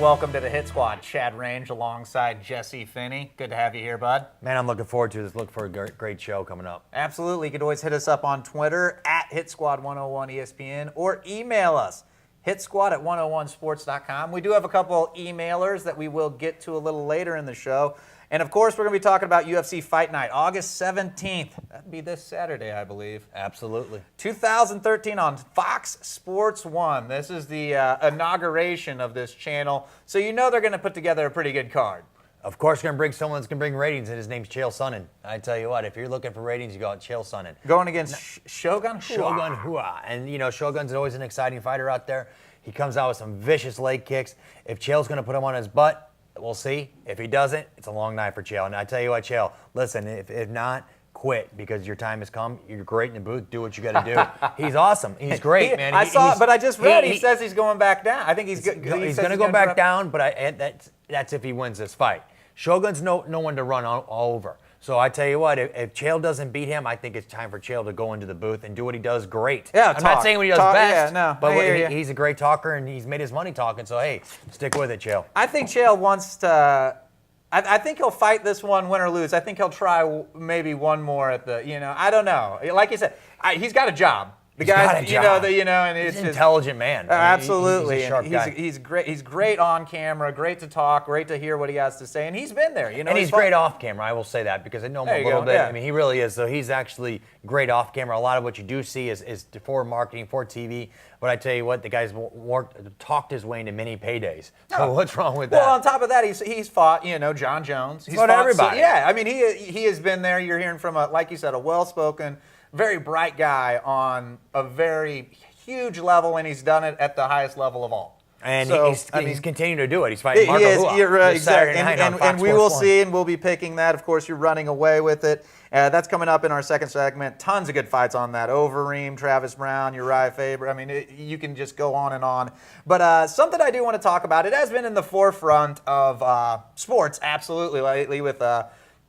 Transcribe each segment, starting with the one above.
welcome to the Hit Squad. Chad Range alongside Jesse Finney. Good to have you here, bud. Man, I'm looking forward to this. Look for a great show coming up. Absolutely. You can always hit us up on Twitter at HitSquad101ESPN or email us, hitsquad@101sports.com. We do have a couple emailers that we will get to a little later in the show. And, of course, we're going to be talking about UFC Fight Night, August 17th. That'd be this Saturday, I believe. Absolutely. 2013 on Fox Sports 1. This is the inauguration of this channel. So you know they're going to put together a pretty good card. Of course, going to bring someone that's going to bring ratings, and his name's Chael Sonnen. I tell you what, if you're looking for ratings, you go on Chael Sonnen. Going against Shogun Hua. Shogun Hua. And, you know, Shogun's always an exciting fighter out there. He comes out with some vicious leg kicks. If Chael's going to put him on his butt, we'll see. If he doesn't, it's a long night for Chael. And I tell you what, Chael, listen, if not, quit because your time has come. You're great in the booth. Do what you got to do. He's awesome. He's great, man. I saw, but I just read he says he's going back down. I think he's going to go back down, but that's if he wins this fight. Shogun's no one to run all over. So I tell you what, if Chael doesn't beat him, I think it's time for Chael to go into the booth and do what he does great. Yeah, I'm not saying what he does best, but he's a great talker and he's made his money talking. So, hey, stick with it, Chael. I think Chael wants to I think he'll fight this one, win or lose. I think he'll try maybe one more at the, I don't know. Like you said, he's got a job. The guy, and he's an intelligent man. Absolutely. He's a sharp guy. He's great. He's great on camera. Great to talk. Great to hear what he has to say. And he's been there. And he's great off camera. I will say that because I know him a little bit. Yeah. I mean, he really is. So he's actually great off camera. A lot of what you do see is for marketing, for TV. But I tell you what, the guy's talked his way into many paydays. So what's wrong with that? Well, on top of that, he's fought, John Jones. He's fought everybody. I mean, he has been there. You're hearing from like you said, a well-spoken, very bright guy on a very huge level, and he's done it at the highest level of all. And he's continuing to do it. He's fighting Marco Hua. You're right, exactly. And we will see, and we'll be picking that. Of course, you're running away with it. That's coming up in our second segment. Tons of good fights on that. Overeem, Travis Brown, Uriah Faber. I mean, you can just go on and on. But something I do want to talk about, it has been in the forefront of sports, absolutely, lately with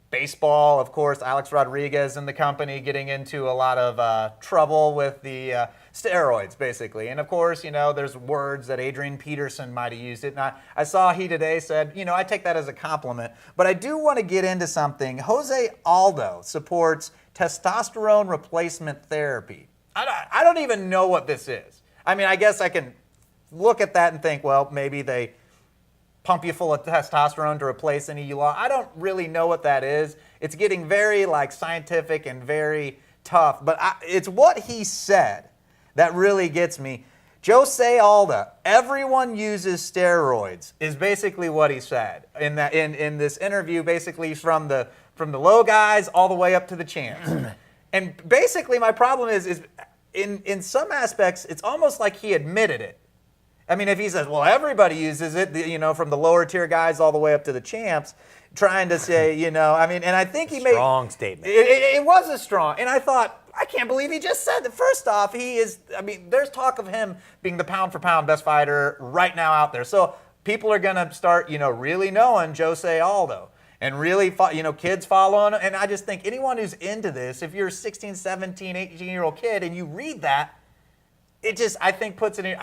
baseball, of course, Alex Rodriguez and the company getting into a lot of trouble with the steroids, basically. And, of course, there's words that Adrian Peterson might have used it. And I saw he today said, I take that as a compliment. But I do want to get into something. Jose Aldo supports testosterone replacement therapy. I don't even know what this is. I mean, I guess I can look at that and think, well, maybe they pump you full of testosterone to replace any you lost. I don't really know what that is. It's getting very scientific and very tough, but it's what he said that really gets me. Jose Aldo, everyone uses steroids, is basically what he said in this interview, basically from the low guys all the way up to the champs. And basically my problem is in some aspects, it's almost like he admitted it. I mean, if he says, well, everybody uses it, from the lower tier guys all the way up to the champs, trying to say, and I think he made... Strong statement. It was a strong, and I thought, I can't believe he just said that. First off, there's talk of him being the pound-for-pound best fighter right now out there. So people are going to start, really knowing Jose Aldo and really, kids following him. And I just think anyone who's into this, if you're a 16, 17, 18-year-old kid and you read that, it just, I think, puts it in...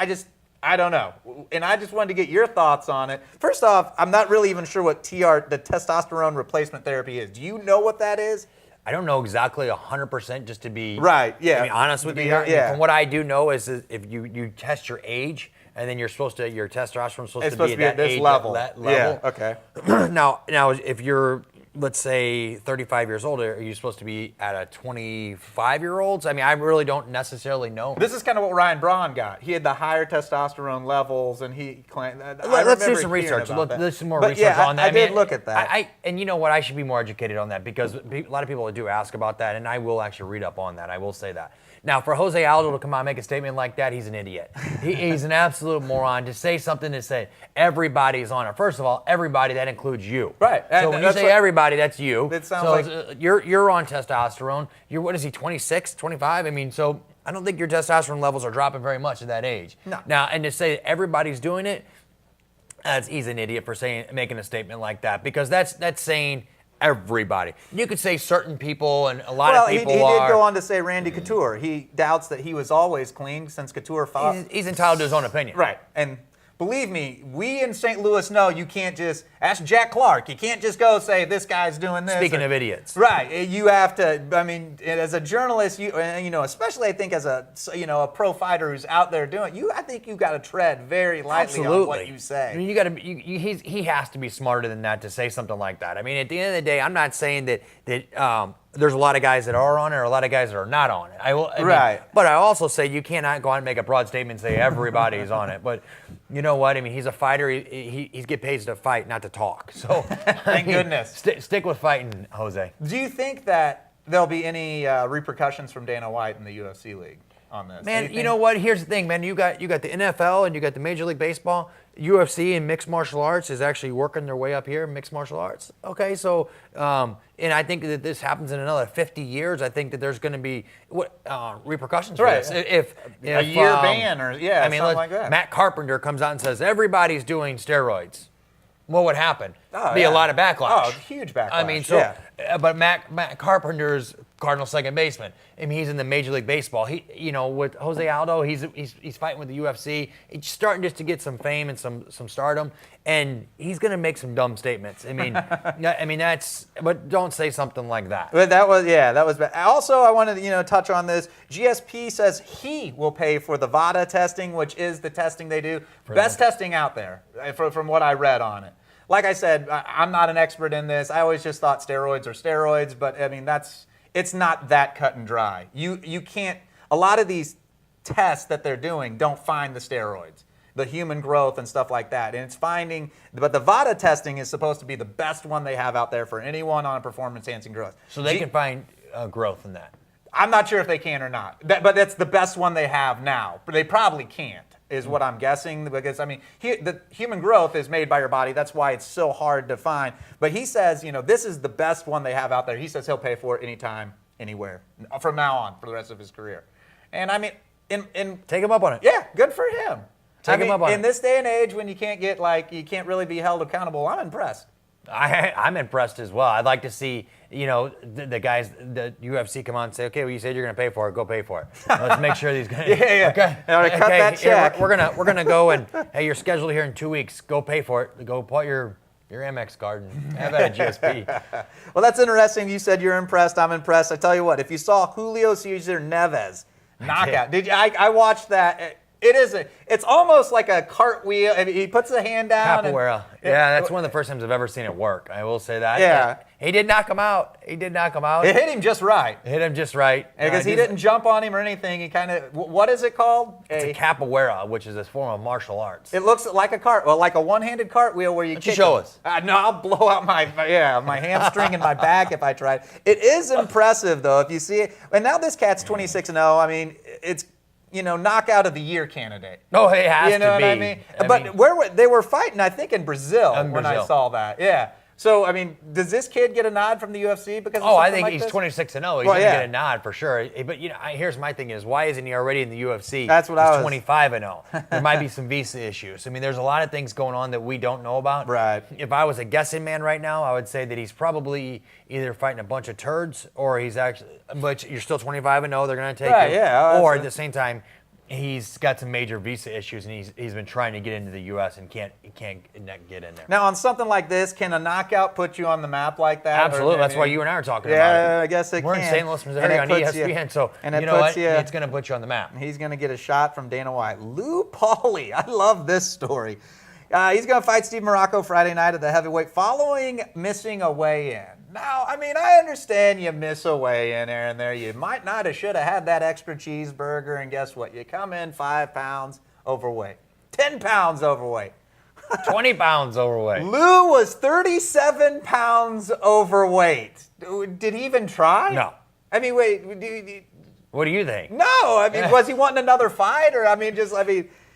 I don't know. And I just wanted to get your thoughts on it. First off, I'm not really even sure what the testosterone replacement therapy is. Do you know what that is? I don't know exactly 100% just to be honest with you. Yeah. From what I do know is if you test your age and then your testosterone is supposed to be at that age level. Yeah, okay. Now if you're, let's say, 35 years old, are you supposed to be at a 25-year-old's? I mean, I really don't necessarily know. This is kind of what Ryan Braun got. He had the higher testosterone levels, and he claimed... Let's do some research. Let's do some more research on that. I did look at that. And you know what? I should be more educated on that because a lot of people do ask about that, and I will actually read up on that. I will say that. Now, for Jose Aldo to come out and make a statement like that, he's an idiot. He's an absolute moron to say something to say everybody's on it. First of all, everybody, that includes you. Right. So when you say everybody, that's you. It sounds you're on testosterone. What is he, 26, 25? I mean, so I don't think your testosterone levels are dropping very much at that age. No. Now, and to say that everybody's doing it, he's an idiot for making a statement like that because that's saying everybody. You could say certain people, and a lot of people he are. He did go on to say Randy Couture. He doubts that he was always clean since Couture fought. He's entitled to his own opinion. Right. And believe me, we in St. Louis know you can't just ask Jack Clark. You can't just go say this guy's doing this. Speaking of idiots, right? You have to. I mean, as a journalist, you know, especially I think as a a pro fighter who's out there doing, I think you got to tread very lightly on what you say. I mean, you got to. He has to be smarter than that to say something like that. I mean, at the end of the day, I'm not saying that there's a lot of guys that are on it or a lot of guys that are not on it. I mean, but I also say you cannot go out and make a broad statement and say everybody's on it. But you know what? I mean, he's a fighter. He's get paid to fight, not to talk. So thank goodness. Stick with fighting, Jose. Do you think that there'll be any repercussions from Dana White in the UFC league on this? Man, you know what? Here's the thing, man. You got the NFL and you got the Major League Baseball. UFC and mixed martial arts is actually working their way up here, mixed martial arts. Okay, so, and I think that this happens in another 50 years. I think that there's going to be repercussions for this. If a year ban or, something like that. Matt Carpenter comes out and says, everybody's doing steroids. What would happen? A lot of backlash. Oh, huge backlash. I mean, but Matt Carpenter's Cardinal second baseman. I mean, he's in the Major League Baseball. He, with Jose Aldo, he's fighting with the UFC. He's starting just to get some fame and some stardom, and he's going to make some dumb statements. I mean, but don't say something like that. But that was bad. Also, I wanted to touch on this. GSP says he will pay for the VADA testing, which is the testing they do. Best testing out there, from what I read on it. Like I said, I'm not an expert in this. I always just thought steroids are steroids, but I mean it's not that cut and dry. You can't. A lot of these tests that they're doing don't find the steroids, the human growth and stuff like that. And it's finding, but the VADA testing is supposed to be the best one they have out there for anyone on a performance-enhancing growth. So they can find growth in that. I'm not sure if they can or not, but that's the best one they have now. But they probably can't, is what I'm guessing, because I mean, the human growth is made by your body. That's why it's so hard to find. But he says, this is the best one they have out there. He says he'll pay for it anytime, anywhere, from now on for the rest of his career. And I mean, take him up on it. Yeah, good for him. Take him up on it. In this day and age, when you can't really be held accountable, I'm impressed. I'm impressed as well. I'd like to see, the guys, the UFC come on and say, okay, well, you said you're going to pay for it. Go pay for it. Let's make sure these guys. Yeah. Okay. Cut that check. We're gonna go and hey, you're scheduled here in 2 weeks. Go pay for it. Go put your Amex card and have that at GSP. Well, that's interesting. You said you're impressed. I'm impressed. I tell you what, if you saw Julio Cesar Neves knockout, I watched that. It's almost like a cartwheel. I mean, he puts the hand down. Capoeira. That's one of the first times I've ever seen it work. I will say that. Yeah. He did knock him out. It hit him just right. Because he didn't jump on him or anything. He kind of, what is it called? It's a capoeira, which is a form of martial arts. It looks like like a one-handed cartwheel where you kick. Show us. No, I'll blow out my hamstring and my back if I tried. It is impressive though if you see it. And now this cat's 26-0. I mean, it's knockout of the year candidate. Oh, it has to be. You know what I mean? But they were fighting, I think, in Brazil when I saw that. Yeah. So, I mean, does this kid get a nod from the UFC because of something I think like he's this? 26-0. He's going to get a nod for sure. But, here's my thing is, why isn't he already in the UFC? That's what I was. 25-0. There might be some visa issues. I mean, there's a lot of things going on that we don't know about. Right. If I was a guessing man right now, I would say that he's probably either fighting a bunch of turds or he's actually, but you're still 25-0. They're going to take him. Yeah. Or at the same time, he's got some major visa issues, and he's been trying to get into the U.S. and can't get in there. Now, on something like this, can a knockout put you on the map like that? Absolutely. That's why you and I are talking about it. Yeah, I guess it can. We're in St. Louis, Missouri on ESPN, so you know what? It's going to put you on the map. He's going to get a shot from Dana White. Lew Polley. I love this story. He's going to fight Steve Morocco Friday night at the heavyweight following missing a weigh-in. Now, I mean, I understand you miss a weigh-in here and there. You might not have should have had that extra cheeseburger, and guess what? You come in 5 pounds overweight, 10 pounds overweight. 20 pounds overweight. Lew was 37 pounds overweight. Did he even try? No. I mean, wait. What do you think? No. I mean, was he wanting another fight? Or,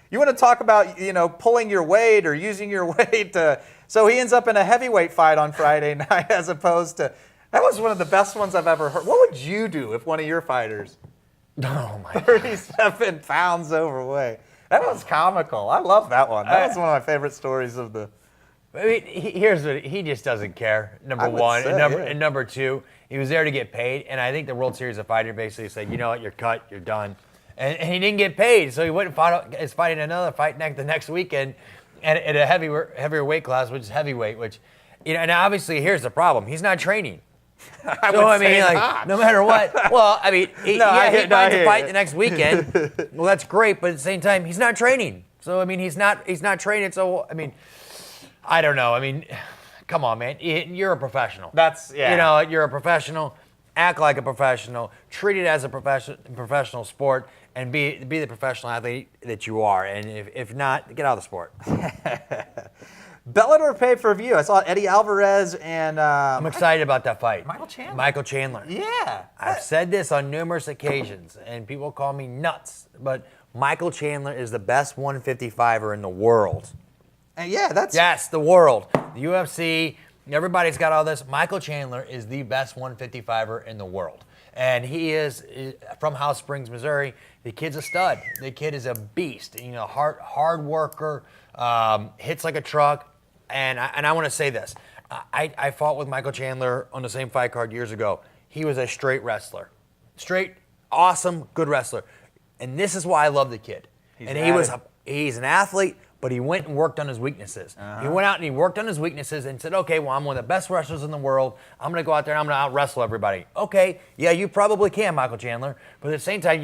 you want to talk about, pulling your weight or using your weight to... So he ends up in a heavyweight fight on Friday night as opposed to... That was one of the best ones I've ever heard. What would you do if one of your fighters... Oh, my God. 37 pounds overweight. That was comical. I love that one. That was one of my favorite stories of the... I mean, here's what he just doesn't care. Number one, and number two, he was there to get paid. And I think the World Series of Fighter basically said, you know what, you're cut, you're done. and he didn't get paid, so he went and is fighting another fight the next weekend at a heavier weight class, which is heavyweight. Which, and obviously here's the problem: he's not training. I mean, like, no matter what. Well, I mean, he finds a fight the next weekend. Well, that's great, but at the same time, he's not training. So I mean, he's not training. So I mean, I don't know. I mean, come on, man. You're a professional. You're a professional. Act like a professional. Treat it as a professional sport, and be the professional athlete that you are. And if not, get out of the sport. Bellator pay-per-view. I saw Eddie Alvarez and... I'm excited about that fight. Michael Chandler. Yeah. I've said this on numerous occasions, and people call me nuts, but Michael Chandler is the best 155er in the world. And that's... Yes, the world. The UFC, everybody's got all this. Michael Chandler is the best 155er in the world. And he is from House Springs, Missouri. The kid's a stud. The kid is a beast. Hard worker, hits like a truck. And I want to say this. I fought with Michael Chandler on the same fight card years ago. He was a straight wrestler. Straight, awesome, good wrestler. And this is why I love the kid. He's an athlete, but he went and worked on his weaknesses. He went out and he worked on his weaknesses and said, okay, well, I'm one of the best wrestlers in the world. I'm going to go out there and I'm going to out-wrestle everybody. Okay, yeah, you probably can, Michael Chandler. But at the same time,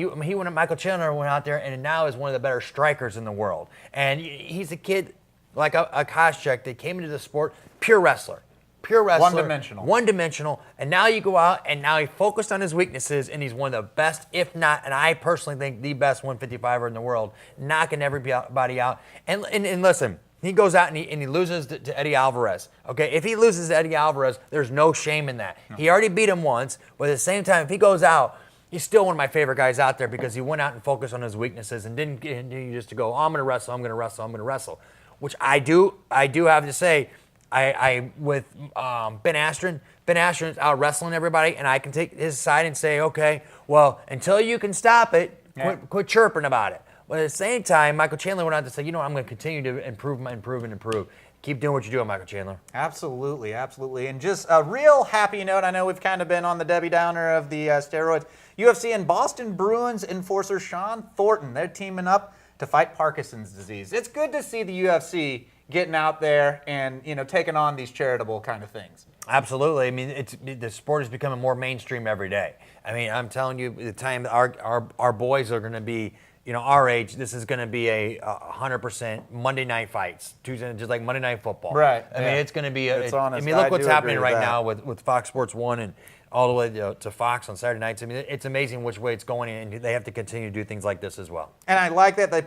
Michael Chandler went out there and now is one of the better strikers in the world. And he's a kid like a Koscheck that came into the sport, pure wrestler. One-dimensional. And now you go out, and now he focused on his weaknesses, and he's one of the best, if not, and I personally think the best 155er in the world, knocking everybody out. And listen, he goes out and he loses to Eddie Alvarez. Okay, if he loses to Eddie Alvarez, there's no shame in that. No. He already beat him once, but at the same time, if he goes out, he's still one of my favorite guys out there because he went out and focused on his weaknesses and didn't continue just to go, I'm going to wrestle. Which I do have to say, I with Ben Askren's out wrestling everybody, and I can take his side and say, okay, well, until you can stop it, quit chirping about it. But at the same time, Michael Chandler went out to say, I'm going to continue to improve. Keep doing what you're doing, Michael Chandler. Absolutely. And just a real happy note, I know we've kind of been on the Debbie Downer of the steroids. UFC and Boston Bruins enforcer Shawn Thornton, they're teaming up to fight Parkinson's disease. It's good to see the UFC getting out there and taking on these charitable kind of things. Absolutely. I mean, the sport is becoming more mainstream every day. I mean, I'm telling you, the time our boys are going to be, our age, this is going to be a 100% Monday night fights, Tuesday, just like Monday Night Football. Right. I mean, it's going to be. Honest. Look what's happening right now with Fox Sports 1 and all the way to Fox on Saturday nights. I mean, it's amazing which way it's going, and they have to continue to do things like this as well. And I like that they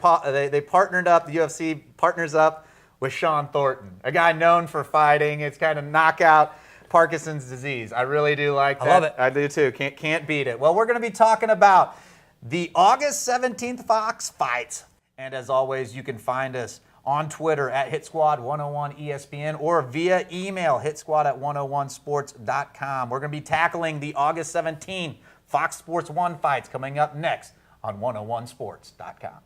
partnered up. The UFC partners up with Shawn Thornton, a guy known for fighting. It's kind of knockout Parkinson's disease. I really do like that. I love it. I do too. Can't beat it. Well, we're going to be talking about the August 17th Fox fights. And as always, you can find us on Twitter at HitSquad101ESPN or via email hitsquad@101sports.com. We're going to be tackling the August 17th Fox Sports 1 fights coming up next on 101sports.com.